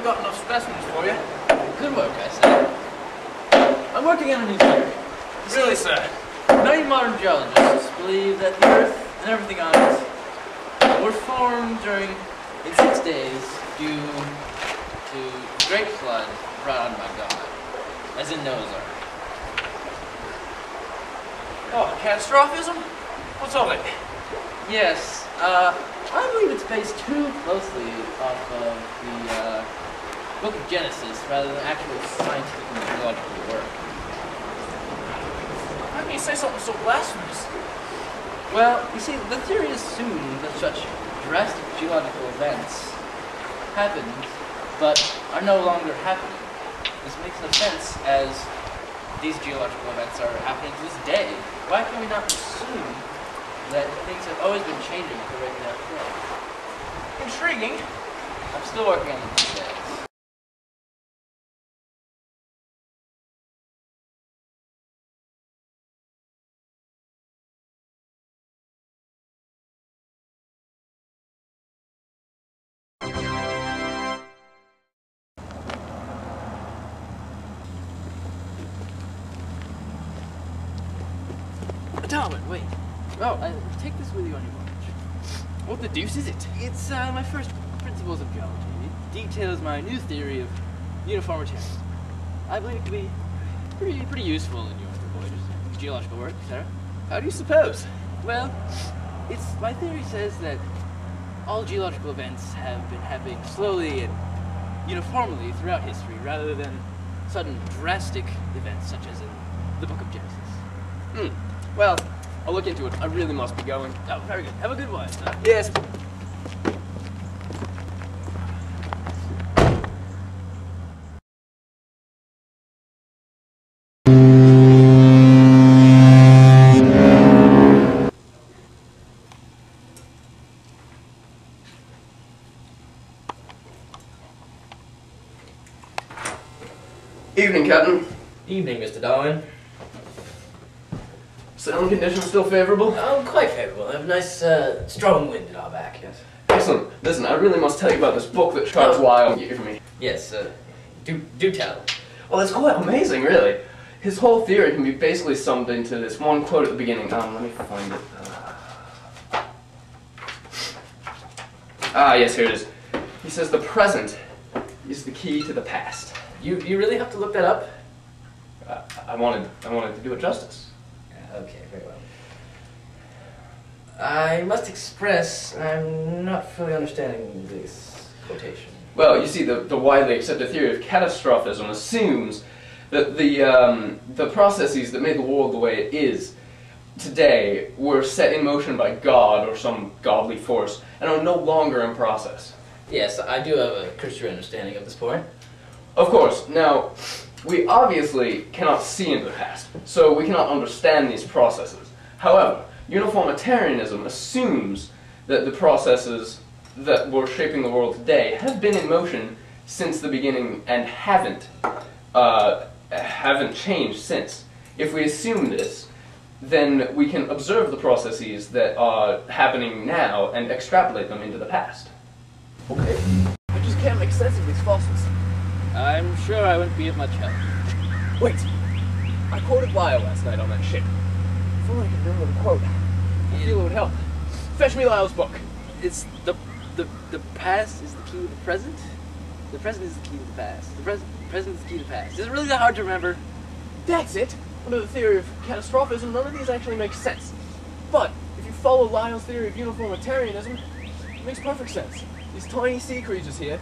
got enough specimens for you. Good work, I say. I'm working on a new theory. Really, sir? Many modern geologists believe that the Earth and everything on it were formed in 6 days due to a great flood brought on by God, as in Noah's Ark. Oh, catastrophism? What's of it? Yes, I believe it's based too closely off of the Book of Genesis rather than actual scientific and geological work. How can you say something so blasphemous? Well, you see, the theory assumes that such drastic geological events happened, but are no longer happening. This makes no sense, as these geological events are happening to this day. Why can we not assume that things have always been changing at the rate they are today? Intriguing. I'm still working on the details. Darwin, wait. Oh, take this with you on your voyage. What the deuce is it? It's my first principles of geology. It details my new theory of uniformitarianism. I believe it to be pretty useful in your voyages, geological work, etc. How do you suppose? Well, my theory says that all geological events have been happening slowly and uniformly throughout history, rather than sudden drastic events such as in the Book of Genesis. Well, I'll look into it. I really must be going. Oh, very good. Have a good one, sir. Yes. Evening, Captain. Evening, Mr. Darwin. Sound conditions still favorable? Oh, quite favorable. I have a nice, strong wind at our back, yes. Excellent. Listen, I really must tell you about this book that Charles Lyell gave me. Yes, do tell. Well, it's quite amazing, really. His whole theory can be basically summed into this one quote at the beginning. Let me find it. Yes, here it is. He says, the present is the key to the past. You really have to look that up? I wanted to do it justice. Okay, very well. I must express I'm not fully understanding this quotation. Well, you see, the widely accepted theory of catastrophism assumes that the processes that made the world the way it is today were set in motion by God or some godly force and are no longer in process. Yes, I do have a cursory understanding of this point. Of course. Now, we obviously cannot see into the past, so we cannot understand these processes. However, uniformitarianism assumes that the processes that were shaping the world today have been in motion since the beginning and haven't changed since. If we assume this, then we can observe the processes that are happening now and extrapolate them into the past. Okay. I just can't make sense of these fossils. I'm sure I wouldn't be of much help. Wait! I quoted Lyell last night on that ship. If only I could remember the quote. I feel it would help. Fetch me Lyell's book. It's the past is the key to the present? The present is the key to the past. The present is the key to the past. Is it really that hard to remember? That's it! Under the theory of catastrophism, none of these actually make sense. But, if you follow Lyell's theory of uniformitarianism, it makes perfect sense. These tiny sea creatures here,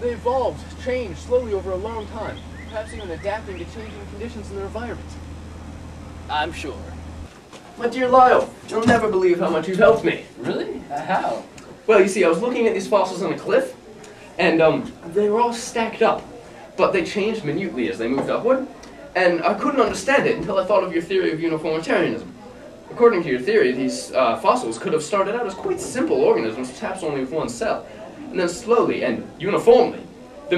they evolved, changed slowly over a long time, perhaps even adapting to changing conditions in their environment. I'm sure. My dear Lyell, you'll never believe how much you've helped me. Really? How? Well, you see, I was looking at these fossils on a cliff, and they were all stacked up, but they changed minutely as they moved upward, and I couldn't understand it until I thought of your theory of uniformitarianism. According to your theory, these fossils could have started out as quite simple organisms, perhaps only with one cell, and then slowly and uniformly, they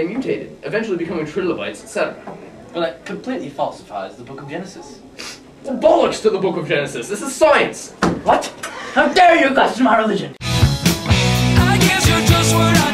mutated, eventually becoming trilobites, etc. Well, that completely falsifies the Book of Genesis. Bollocks to the Book of Genesis! This is science! What? How dare you question my religion? I guess you're just what